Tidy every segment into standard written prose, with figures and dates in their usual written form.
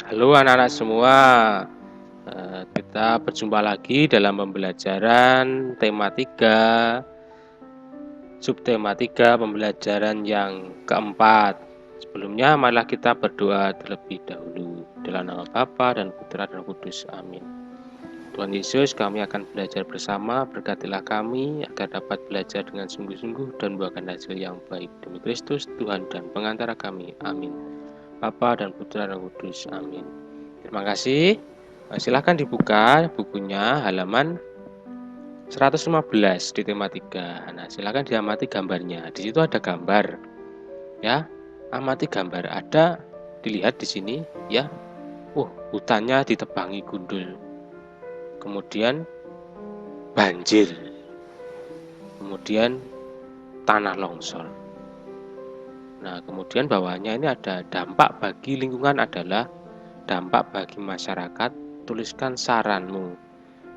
Halo anak-anak semua, kita berjumpa lagi dalam pembelajaran tema 3, subtema 3, pembelajaran yang keempat. Sebelumnya marilah kita berdoa terlebih dahulu. Dalam nama Bapa dan Putra dan Roh Kudus. Amin. Tuhan Yesus, kami akan belajar bersama, berkatilah kami agar dapat belajar dengan sungguh-sungguh dan membuahkan hasil yang baik. Demi Kristus, Tuhan dan pengantara kami. Amin. Bapa dan Putra dan Roh Kudus. Amin. Terima kasih. Silahkan dibuka bukunya halaman 115 di tema 3. Nah, silahkan diamati gambarnya. Di situ ada gambar. Ya, amati gambar. Ada dilihat di sini ya. Hutannya ditebangi gundul. Kemudian banjir. Kemudian tanah longsor. Nah, kemudian bawahnya ini ada dampak bagi lingkungan adalah dampak bagi masyarakat. Tuliskan saranmu.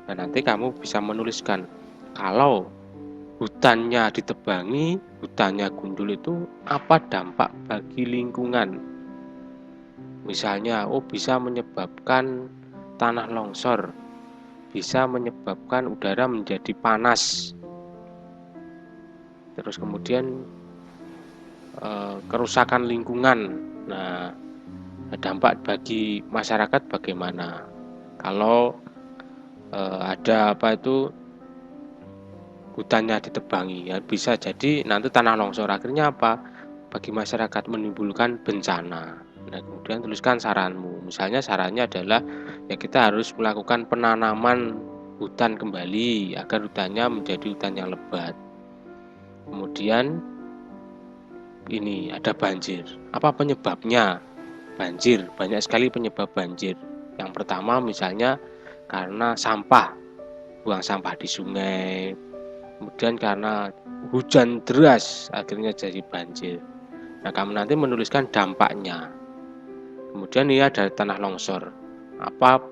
Nah, nanti kamu bisa menuliskan kalau hutannya ditebangi, hutannya gundul itu apa dampak bagi lingkungan. Misalnya, bisa menyebabkan tanah longsor, bisa menyebabkan udara menjadi panas. Terus kemudian kerusakan lingkungan. Nah, dampak bagi masyarakat bagaimana? Kalau ada hutannya ditebangi, ya bisa jadi nanti tanah longsor. Akhirnya apa? Bagi masyarakat menimbulkan bencana. Nah, kemudian tuliskan saranmu. Misalnya sarannya adalah ya kita harus melakukan penanaman hutan kembali agar hutannya menjadi hutan yang lebat. Kemudian ini ada banjir. Apa penyebabnya? Banjir, banyak sekali penyebab banjir. Yang pertama misalnya karena sampah, buang sampah di sungai. Kemudian karena hujan deras akhirnya jadi banjir. Nah, kamu nanti menuliskan dampaknya. Kemudian ini ada tanah longsor. Apa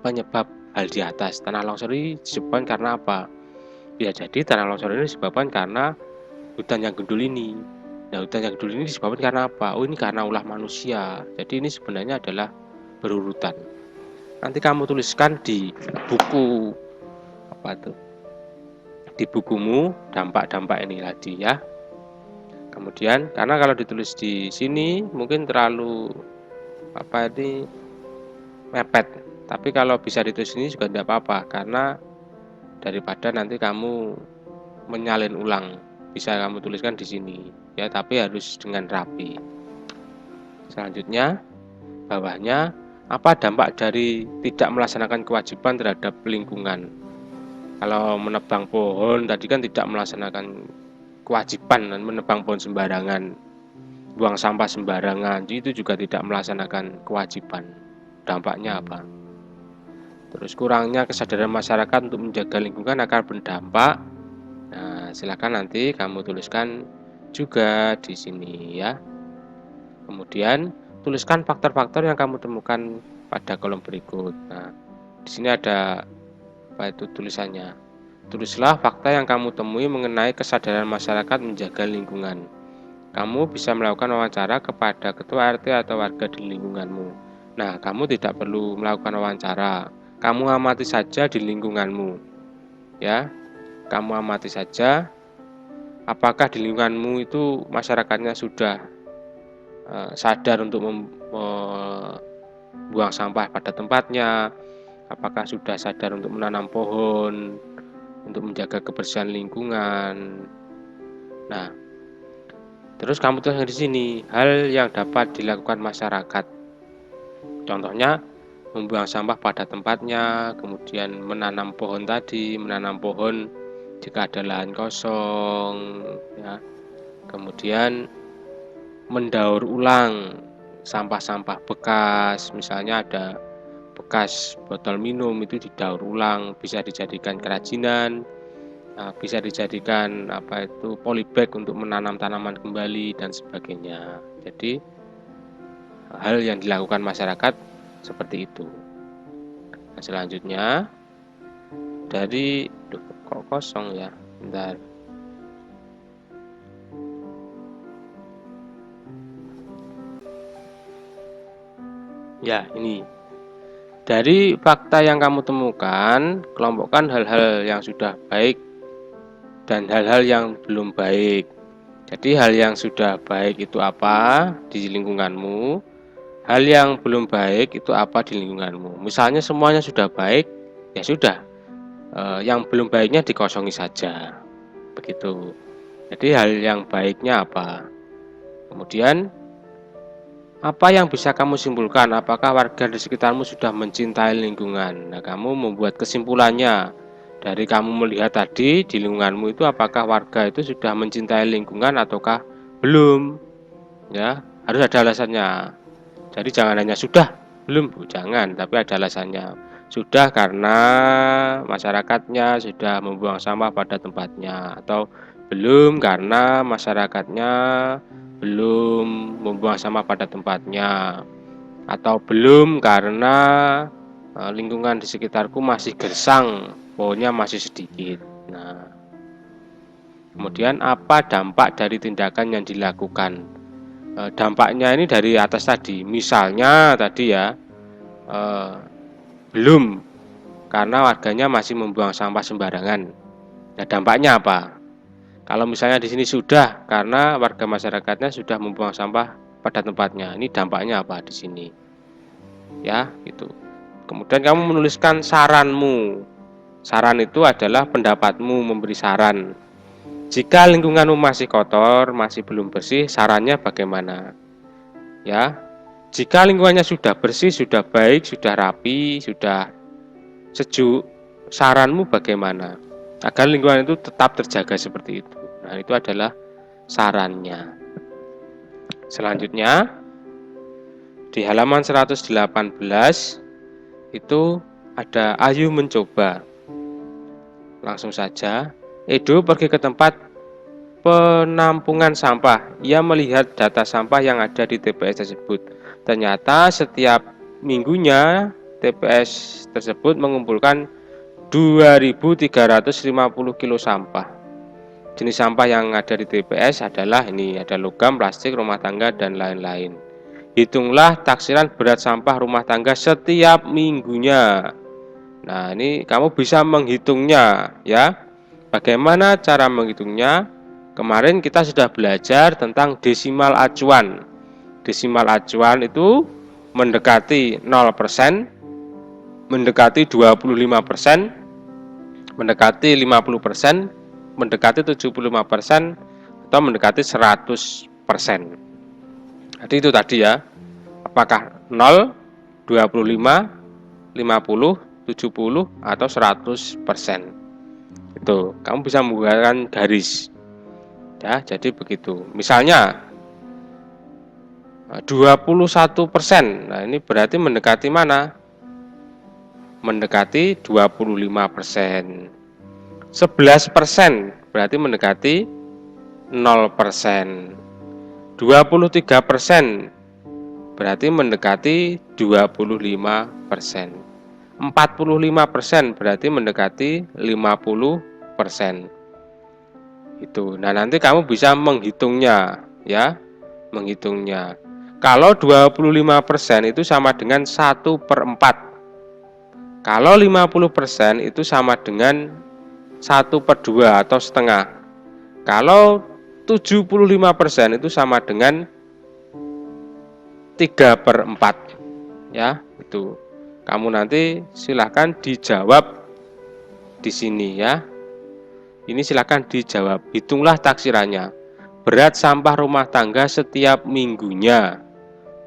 penyebab hal di atas? Tanah longsor ini disebabkan karena apa? Ya, jadi tanah longsor ini disebabkan karena hutan yang gundul ini. Nah, hutan yang gundul ini disebabkan karena apa? Ini karena ulah manusia. Jadi ini sebenarnya adalah berurutan. Nanti kamu tuliskan di buku di bukumu dampak-dampak ini tadi ya. Kemudian karena kalau ditulis di sini mungkin terlalu mepet. Tapi kalau bisa ditulis ini juga tidak apa-apa karena daripada nanti kamu menyalin ulang, bisa kamu tuliskan di sini ya, tapi harus dengan rapi. Selanjutnya bawahnya apa dampak dari tidak melaksanakan kewajiban terhadap lingkungan. Kalau menebang pohon tadi kan tidak melaksanakan kewajiban dan menebang pohon sembarangan, buang sampah sembarangan, itu juga tidak melaksanakan kewajiban. Dampaknya apa? Terus kurangnya kesadaran masyarakat untuk menjaga lingkungan akan berdampak. Nah, silakan nanti kamu tuliskan juga di sini ya. Kemudian tuliskan faktor-faktor yang kamu temukan pada kolom berikut. Nah, di sini ada tulisannya. Tulislah fakta yang kamu temui mengenai kesadaran masyarakat menjaga lingkungan. Kamu bisa melakukan wawancara kepada ketua RT atau warga di lingkunganmu. Nah, kamu tidak perlu melakukan wawancara. Kamu amati saja di lingkunganmu. Ya, kamu amati saja apakah di lingkunganmu itu masyarakatnya sudah sadar untuk membuang sampah pada tempatnya, apakah sudah sadar untuk menanam pohon, untuk menjaga kebersihan lingkungan. Nah, terus kamu tulis di sini hal yang dapat dilakukan masyarakat. Contohnya membuang sampah pada tempatnya, kemudian menanam pohon tadi, menanam pohon jika ada lahan kosong, ya. Kemudian mendaur ulang sampah-sampah bekas, misalnya ada bekas botol minum itu didaur ulang, bisa dijadikan kerajinan, bisa dijadikan polybag untuk menanam tanaman kembali dan sebagainya. Jadi hal yang dilakukan masyarakat seperti itu. Nah, selanjutnya dari kok kosong ya, bentar. Ya, ini. Dari fakta yang kamu temukan, kelompokkan hal-hal yang sudah baik dan hal-hal yang belum baik. Jadi hal yang sudah baik itu apa di lingkunganmu, hal yang belum baik itu apa di lingkunganmu. Misalnya semuanya sudah baik, ya sudah, yang belum baiknya dikosongi saja. Begitu. Jadi hal yang baiknya apa? Kemudian apa yang bisa kamu simpulkan? Apakah warga di sekitarmu sudah mencintai lingkungan? Nah, kamu membuat kesimpulannya dari kamu melihat tadi di lingkunganmu itu, apakah warga itu sudah mencintai lingkungan ataukah belum? Ya, harus ada alasannya. Jadi jangan hanya sudah, belum, jangan, tapi ada alasannya. Sudah karena masyarakatnya sudah membuang sampah pada tempatnya, atau belum karena masyarakatnya belum membuang sampah pada tempatnya, atau belum karena lingkungan di sekitarku masih gersang, pohonnya masih sedikit. Nah, kemudian apa dampak dari tindakan yang dilakukan? Dampaknya ini dari atas tadi, misalnya tadi ya, belum karena warganya masih membuang sampah sembarangan. Nah, dampaknya apa? Kalau misalnya di sini sudah karena warga masyarakatnya sudah membuang sampah pada tempatnya. Ini dampaknya apa di sini? Ya, gitu. Kemudian kamu menuliskan saranmu. Saran itu adalah pendapatmu, memberi saran. Jika lingkunganmu masih kotor, masih belum bersih, sarannya bagaimana? Ya, jika lingkungannya sudah bersih, sudah baik, sudah rapi, sudah sejuk, saranmu bagaimana agar lingkungan itu tetap terjaga seperti itu? Nah, itu adalah sarannya. Selanjutnya di halaman 118 itu ada ayo mencoba. Langsung saja, Edo pergi ke tempat penampungan sampah. Ia melihat data sampah yang ada di TPS tersebut. Ternyata setiap minggunya TPS tersebut mengumpulkan 2.350 kilo sampah. Jenis sampah yang ada di TPS adalah ini, ada logam, plastik, rumah tangga, dan lain-lain. Hitunglah taksiran berat sampah rumah tangga setiap minggunya. Nah, ini kamu bisa menghitungnya ya. Bagaimana cara menghitungnya? Kemarin kita sudah belajar tentang desimal acuan. Desimal acuan itu mendekati 0%, mendekati 25%, mendekati 50%, mendekati 75%, atau mendekati 100%. Jadi itu tadi ya. Apakah 0, 25, 50, 70, atau 100%. Itu, kamu bisa menggunakan garis. Ya, jadi begitu. Misalnya 21%. Nah, ini berarti mendekati mana? Mendekati 25%. 11% berarti mendekati 0%. 23% berarti mendekati 25%. 45% berarti mendekati 50%. Itu. Nah, nanti kamu bisa menghitungnya ya, menghitungnya. Kalau 25% itu sama dengan 1/4. Kalau 50% itu sama dengan 1/2 atau setengah. Kalau 75% itu sama dengan 3/4. Ya, itu. Kamu nanti silahkan dijawab di sini ya. Ini silahkan dijawab. Hitunglah taksirannya. Berat sampah rumah tangga setiap minggunya,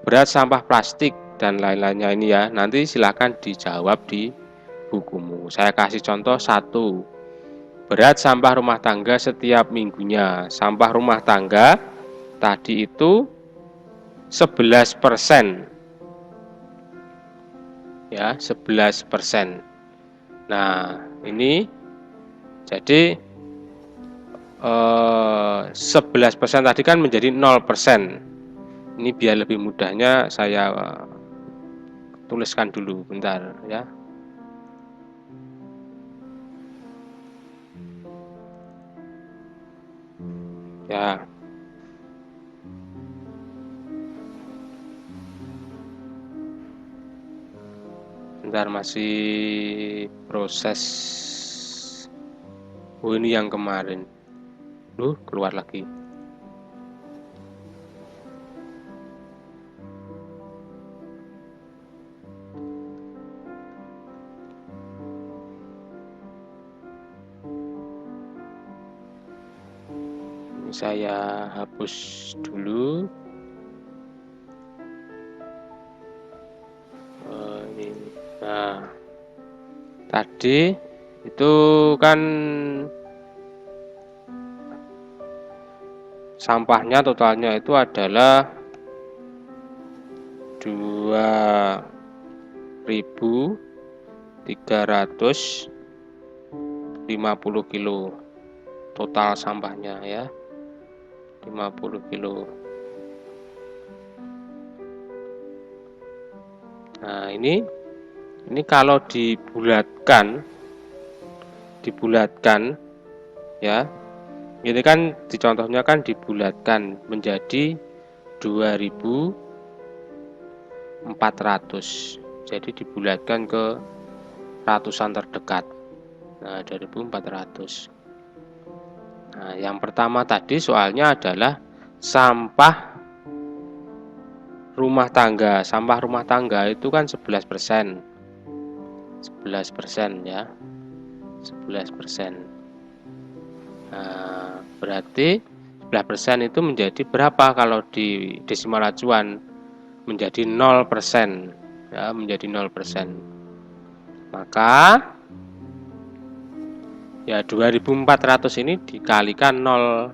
berat sampah plastik, dan lain-lainnya ini ya. Nanti silahkan dijawab di bukumu. Saya kasih contoh 1. Berat sampah rumah tangga setiap minggunya. Sampah rumah tangga tadi itu 11%. Ya, 11%. Nah, ini jadi 11% tadi kan menjadi 0%. Ini biar lebih mudahnya saya tuliskan dulu bentar ya. Ya. Bentar, masih proses. Oh, ini yang kemarin. Keluar lagi. Ini saya hapus dulu. Nah, tadi itu kan sampahnya totalnya itu adalah 2.350 kilo total sampahnya ya, 50 kilo. Nah, ini kalau dibulatkan ya. Ini kan di contohnya kan dibulatkan menjadi 2.400. Jadi dibulatkan ke ratusan terdekat. Nah, 2.400. Nah, yang pertama tadi soalnya adalah sampah rumah tangga. Sampah rumah tangga itu kan 11%. 11% ya. 11%. Nah, berarti 11% itu menjadi berapa kalau di desimal acuan? Menjadi 0%. Ya, menjadi 0%. Maka ya 2.400 ini dikalikan 0.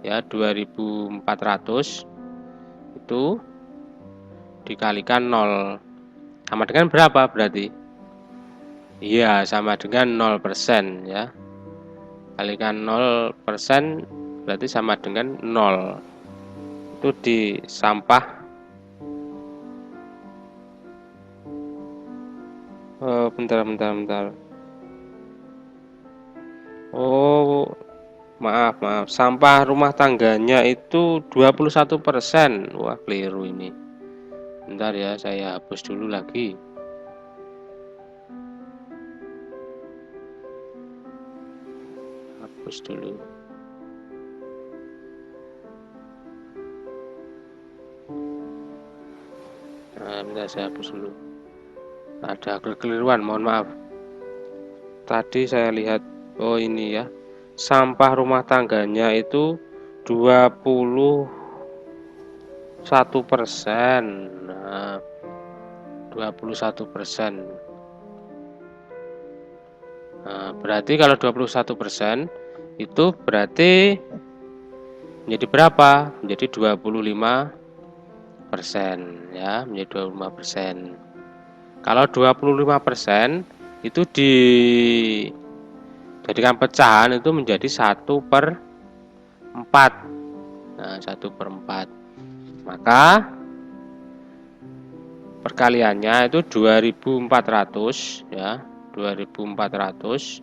Ya, 2.400 itu dikalikan 0. Sama dengan berapa berarti? Iya, sama dengan 0% ya. Kalikan 0% berarti sama dengan 0. Itu di sampah bentar. Oh, maaf. Sampah rumah tangganya itu 21%. Wah, keliru ini. Bentar ya, saya hapus dulu lagi. Hapus dulu. Nah, bentar saya hapus dulu. Ada kekeliruan, mohon maaf. Tadi saya lihat, oh ini ya. Sampah rumah tangganya itu 21%. Nah, 21%. Nah, berarti kalau 21% itu berarti menjadi berapa? Menjadi 25% ya, menjadi 25%. Kalau 25% itu dijadikan pecahan itu menjadi 1/4. Nah, 1/4. Maka perkaliannya itu 2.400 ya, 2.400.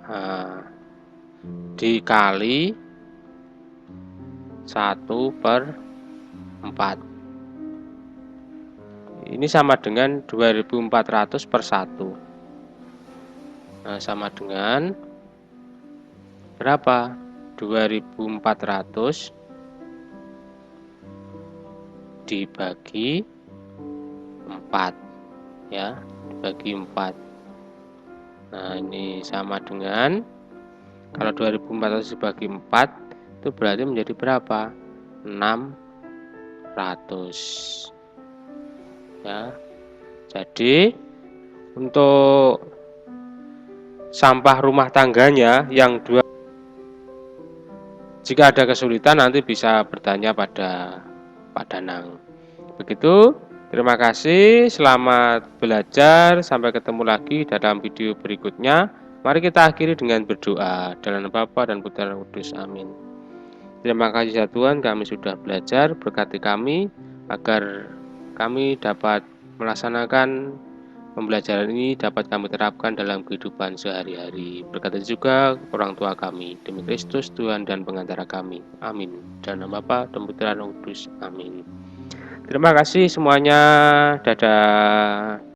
Nah, dikali 1/4. Ini sama dengan 2.400 per 1. Nah, sama dengan berapa? 2.400 dibagi 4 ya, dibagi 4. Nah, ini sama dengan, kalau 2.400 dibagi 4 itu berarti menjadi berapa? 600 ya. Jadi untuk sampah rumah tangganya yang jika ada kesulitan nanti bisa bertanya pada Pak Danang. Begitu, terima kasih, selamat belajar, sampai ketemu lagi dalam video berikutnya. Mari kita akhiri dengan berdoa. Dalam nama Bapa dan Putra dan Roh Kudus, amin. Terima kasih ya Tuhan, kami sudah belajar, berkati kami agar kami dapat melaksanakan pembelajaran ini, dapat kami terapkan dalam kehidupan sehari-hari. Berkati juga orang tua kami, demi Kristus Tuhan dan pengantara kami, amin. Dalam nama Bapa dan Putra dan Roh Kudus, amin. Terima kasih semuanya. Dadah.